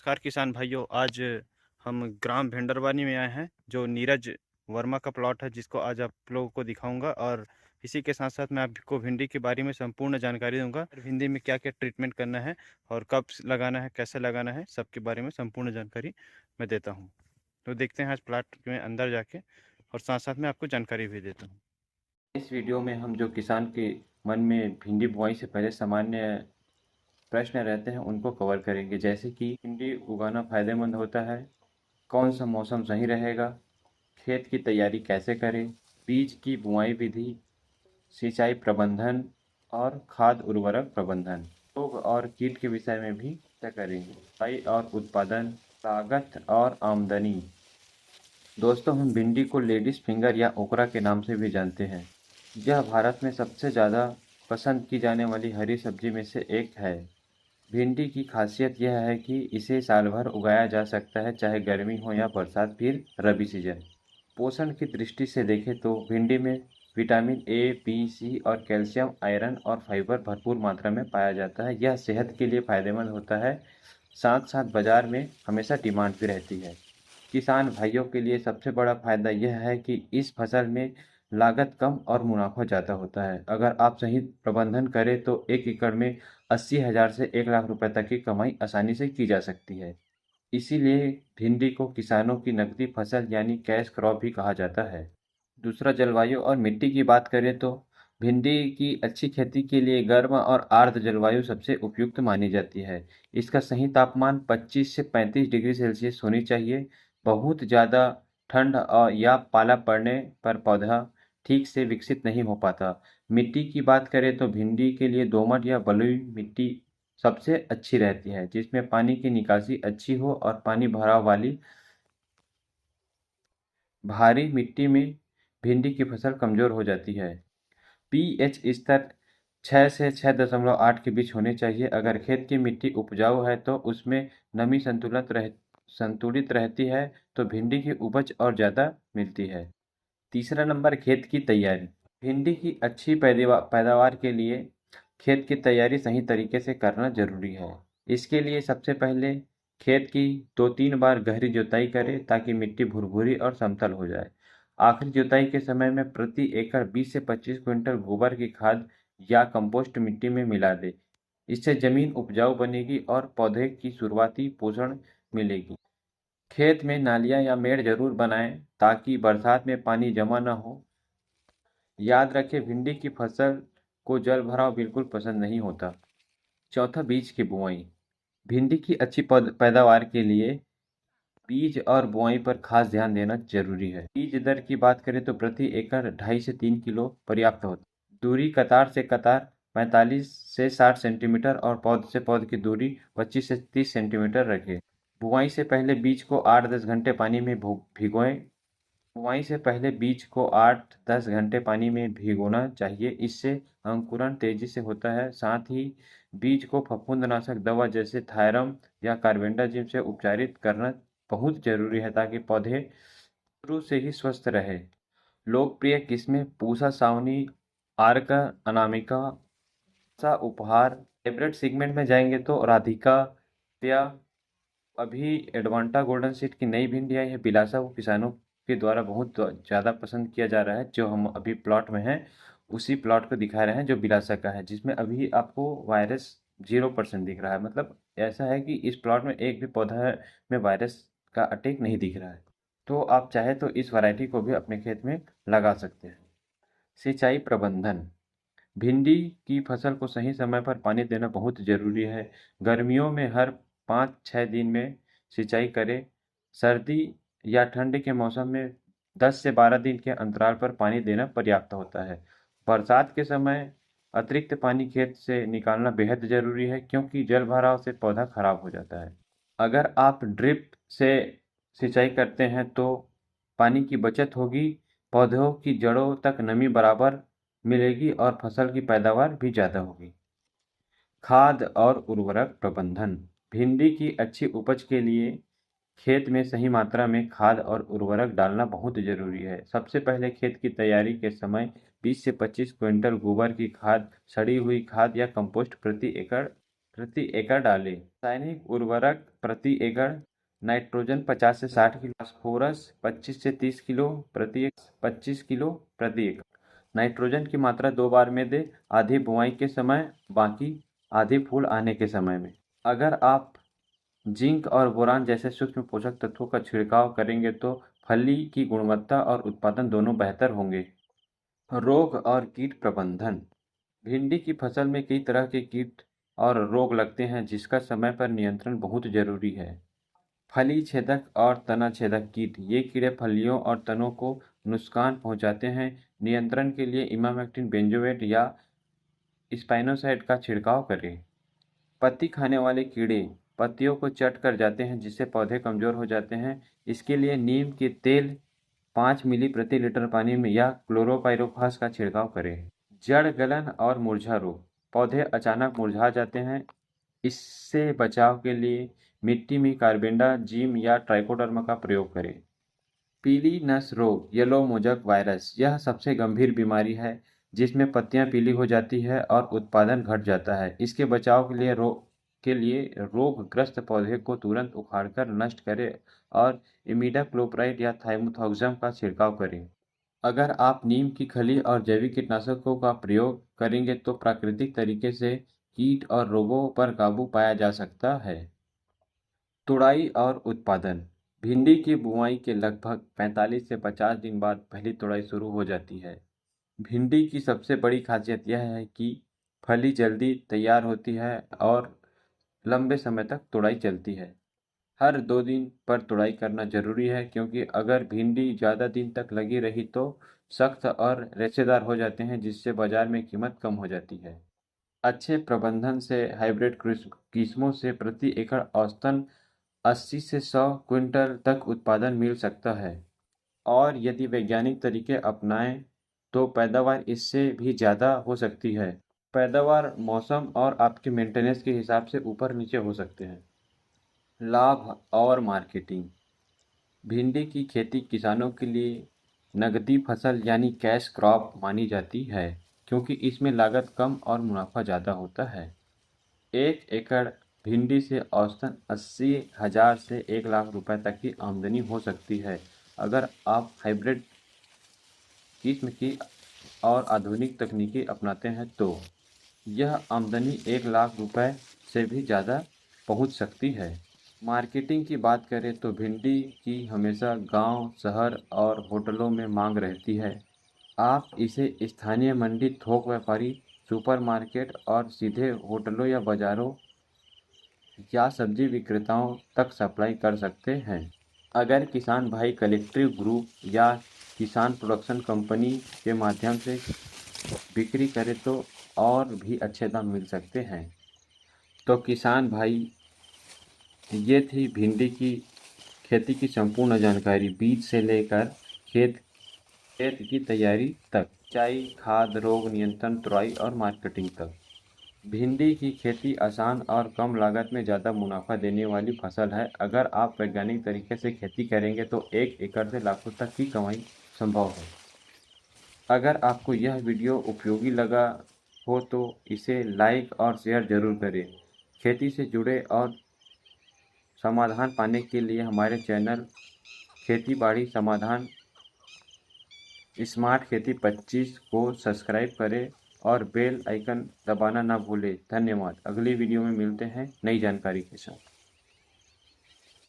नमस्कार किसान भाइयों। आज हम ग्राम भेंडरवानी में आए हैं, जो नीरज वर्मा का प्लॉट है, जिसको आज आप लोगों को दिखाऊंगा। और इसी के साथ साथ मैं आपको भिंडी के बारे में संपूर्ण जानकारी दूंगा। भिंडी में क्या क्या ट्रीटमेंट करना है और कब लगाना है, कैसे लगाना है, सबके बारे में संपूर्ण जानकारी मैं देता हूँ। तो देखते हैं आज प्लॉट में अंदर जाके, और साथ साथ में आपको जानकारी भी देता हूँ। इस वीडियो में हम जो किसान के मन में भिंडी बुआई से पहले सामान्य प्रश्न रहते हैं उनको कवर करेंगे, जैसे कि भिंडी उगाना फायदेमंद होता है, कौन सा मौसम सही रहेगा, खेत की तैयारी कैसे करें, बीज की बुआई विधि, सिंचाई प्रबंधन और खाद उर्वरक प्रबंधन, रोग और कीट के विषय में भी चर्चा करेंगे। सिंचाई और उत्पादन, लागत और आमदनी। दोस्तों, हम भिंडी को लेडीज फिंगर या ओकरा के नाम से भी जानते हैं। यह भारत में सबसे ज़्यादा पसंद की जाने वाली हरी सब्जी में से एक है। भिंडी की खासियत यह है कि इसे साल भर उगाया जा सकता है, चाहे गर्मी हो या बरसात, फिर रबी सीजन। पोषण की दृष्टि से देखें तो भिंडी में विटामिन ए, बी, सी और कैल्शियम, आयरन और फाइबर भरपूर मात्रा में पाया जाता है। यह सेहत के लिए फायदेमंद होता है, साथ साथ बाजार में हमेशा डिमांड भी रहती है। किसान भाइयों के लिए सबसे बड़ा फायदा यह है कि इस फसल में लागत कम और मुनाफा ज़्यादा होता है। अगर आप सही प्रबंधन करें तो 1 एकड़ में 80,000 से 1 लाख रुपए तक की कमाई आसानी से की जा सकती है। इसीलिए भिंडी को किसानों की नकदी फसल यानी कैश क्रॉप भी कहा जाता है। दूसरा, जलवायु और मिट्टी की बात करें तो भिंडी की अच्छी खेती के लिए गर्म और आर्द्र जलवायु सबसे उपयुक्त मानी जाती है। इसका सही तापमान 25 से 35 डिग्री सेल्सियस होनी चाहिए। बहुत ज़्यादा ठंड या पाला पड़ने पर पौधा ठीक से विकसित नहीं हो पाता। मिट्टी की बात करें तो भिंडी के लिए दोमट या बलुई मिट्टी सबसे अच्छी रहती है, जिसमें पानी की निकासी अच्छी हो और पानी भराव वाली भारी मिट्टी में भिंडी की फसल कमजोर हो जाती है। पीएच स्तर 6 से 6.8 के बीच होने चाहिए। अगर खेत की मिट्टी उपजाऊ है तो उसमें नमी संतुलित रहती है, तो भिंडी की उपज और ज़्यादा मिलती है। तीसरा नंबर, खेत की तैयारी। भिंडी की अच्छी पैदावार के लिए खेत की तैयारी सही तरीके से करना जरूरी है। इसके लिए सबसे पहले खेत की 2-3 बार गहरी जुताई करें ताकि मिट्टी भुरभुरी और समतल हो जाए। आखिरी जुताई के समय में प्रति एकड़ 20 से 25 क्विंटल गोबर की खाद या कंपोस्ट मिट्टी में मिला दे। इससे जमीन उपजाऊ बनेगी और पौधे की शुरुआती पोषण मिलेगी। खेत में नालियाँ या मेड़ जरूर बनाएं ताकि बरसात में पानी जमा न हो। याद रखें, भिंडी की फसल को जल भराव बिल्कुल पसंद नहीं होता। चौथा, बीज की बुआई। भिंडी की अच्छी पैदावार के लिए बीज और बुआई पर खास ध्यान देना जरूरी है। बीज दर की बात करें तो प्रति एकड़ 2.5 से 3 किलो पर्याप्त होता है। दूरी कतार से कतार 45 से 60 सेंटीमीटर और पौध से पौध की दूरी 25 से 30 सेंटीमीटर रखें। बुआई से पहले बीज को 8-10 घंटे पानी में भिगोएं। बुआई से पहले बीज को 8-10 घंटे पानी में भिगोना चाहिए, इससे अंकुरण तेजी से होता है। साथ ही बीज को फफूंदनाशक दवा जैसे थायरम या कार्बेंडाजिम से उपचारित करना बहुत जरूरी है ताकि पौधे शुरू से ही स्वस्थ रहे। लोकप्रिय किस्में पूसा सावनी, आर्का अनामिका, सा उपहार। हाइब्रिड सेगमेंट में जाएंगे तो राधिका या अभी एडवांटा गोल्डन सीड की नई भिंडी आई है बिलासा, वो किसानों के द्वारा बहुत ज़्यादा पसंद किया जा रहा है। जो हम अभी प्लॉट में हैं उसी प्लॉट को दिखा रहे हैं जो बिलासा का है, जिसमें अभी आपको वायरस 0% दिख रहा है। मतलब ऐसा है कि इस प्लॉट में एक भी पौधा में वायरस का अटैक नहीं दिख रहा है। तो आप चाहे तो इस वैरायटी को भी अपने खेत में लगा सकते हैं। सिंचाई प्रबंधन। भिंडी की फसल को सही समय पर पानी देना बहुत ज़रूरी है। गर्मियों में हर 5-6 दिन में सिंचाई करें। सर्दी या ठंड के मौसम में 10 से 12 दिन के अंतराल पर पानी देना पर्याप्त होता है। बरसात के समय अतिरिक्त पानी खेत से निकालना बेहद ज़रूरी है, क्योंकि जल भराव से पौधा खराब हो जाता है। अगर आप ड्रिप से सिंचाई करते हैं तो पानी की बचत होगी, पौधों की जड़ों तक नमी बराबर मिलेगी और फसल की पैदावार भी ज़्यादा होगी। खाद और उर्वरक प्रबंधन। भिंडी की अच्छी उपज के लिए खेत में सही मात्रा में खाद और उर्वरक डालना बहुत जरूरी है। सबसे पहले खेत की तैयारी के समय 20 से 25 क्विंटल गोबर की खाद, सड़ी हुई खाद या कंपोस्ट प्रति एकड़ प्रति एकड़ डालें। रासायनिक उर्वरक प्रति एकड़ नाइट्रोजन 50 से 60 किलो, फास्फोरस 25 से 30 किलो प्रति एकड़, 25 किलो प्रति एकड़। नाइट्रोजन की मात्रा 2 बार में दे, आधी बुआई के समय, बाकी आधी फूल आने के समय में। अगर आप जिंक और बोरान जैसे सूक्ष्म पोषक तत्वों का छिड़काव करेंगे तो फली की गुणवत्ता और उत्पादन दोनों बेहतर होंगे। रोग और कीट प्रबंधन। भिंडी की फसल में कई तरह के कीट और रोग लगते हैं जिसका समय पर नियंत्रण बहुत जरूरी है। फली छेदक और तना छेदक कीट, ये कीड़े फलियों और तनों को नुकसान पहुंचाते हैं। नियंत्रण के लिए इमामेक्टिन बेंजोएट या स्पाइनोसाइड का छिड़काव करें। पत्ती खाने वाले कीड़े पत्तियों को चट कर जाते हैं जिससे पौधे कमजोर हो जाते हैं। इसके लिए नीम के तेल 5 मिली प्रति लीटर पानी में या क्लोरोपाइरोफास का छिड़काव करें। जड़ गलन और मुरझा रोग, पौधे अचानक मुरझा जाते हैं। इससे बचाव के लिए मिट्टी में कार्बेंडाजिम या ट्राइकोडर्मा का प्रयोग करें। पीली नस रोग, येलो मोजक वायरस, यह सबसे गंभीर बीमारी है जिसमें पत्तियां पीली हो जाती है और उत्पादन घट जाता है। इसके बचाव के लिए रोगग्रस्त पौधे को तुरंत उखाड़कर नष्ट करें और इमिडाक्लोप्राइड या थाइमोथॉक्सम का छिड़काव करें। अगर आप नीम की खली और जैविक कीटनाशकों का प्रयोग करेंगे तो प्राकृतिक तरीके से कीट और रोगों पर काबू पाया जा सकता है। तुड़ाई और उत्पादन। भिंडी की बुआई के लगभग 45 से 50 दिन बाद पहली तुड़ाई शुरू हो जाती है। भिंडी की सबसे बड़ी खासियत यह है कि फली जल्दी तैयार होती है और लंबे समय तक तुड़ाई चलती है। हर 2 दिन पर तुड़ाई करना जरूरी है क्योंकि अगर भिंडी ज़्यादा दिन तक लगी रही तो सख्त और रेशेदार हो जाते हैं जिससे बाजार में कीमत कम हो जाती है। अच्छे प्रबंधन से हाइब्रिड किस्मों से प्रति एकड़ औसतन 80 से 100 क्विंटल तक उत्पादन मिल सकता है और यदि वैज्ञानिक तरीके अपनाएं तो पैदावार इससे भी ज़्यादा हो सकती है। पैदावार मौसम और आपके मेंटेनेंस के हिसाब से ऊपर नीचे हो सकते हैं। लाभ और मार्केटिंग। भिंडी की खेती किसानों के लिए नकदी फसल यानी कैश क्रॉप मानी जाती है क्योंकि इसमें लागत कम और मुनाफा ज़्यादा होता है। 1 एकड़ भिंडी से औसतन 80,000 से 1 लाख रुपए तक की आमदनी हो सकती है अगर आप हाइब्रिड किस्म की और आधुनिक तकनीकी अपनाते हैं तो यह आमदनी 1 लाख रुपए से भी ज़्यादा पहुंच सकती है। मार्केटिंग की बात करें तो भिंडी की हमेशा गांव, शहर और होटलों में मांग रहती है। आप इसे स्थानीय मंडी, थोक व्यापारी, सुपरमार्केट और सीधे होटलों या बाज़ारों या सब्जी विक्रेताओं तक सप्लाई कर सकते हैं। अगर किसान भाई कलेक्टिव ग्रुप या किसान प्रोडक्शन कंपनी के माध्यम से बिक्री करे तो और भी अच्छे दाम मिल सकते हैं। तो किसान भाई, ये थी भिंडी की खेती की संपूर्ण जानकारी, बीज से लेकर खेत खेत की तैयारी तक, सिंचाई, खाद, रोग नियंत्रण, तुड़ाई और मार्केटिंग तक। भिंडी की खेती आसान और कम लागत में ज़्यादा मुनाफा देने वाली फसल है। अगर आप वैज्ञानिक तरीके से खेती करेंगे तो 1 एकड़ से लाखों तक की कमाई संभव है। अगर आपको यह वीडियो उपयोगी लगा हो तो इसे लाइक और शेयर ज़रूर करें। खेती से जुड़े और समाधान पाने के लिए हमारे चैनल खेती बाड़ी समाधान स्मार्ट खेती 25 को सब्सक्राइब करें और बेल आइकन दबाना ना भूलें। धन्यवाद। अगली वीडियो में मिलते हैं नई जानकारी के साथ।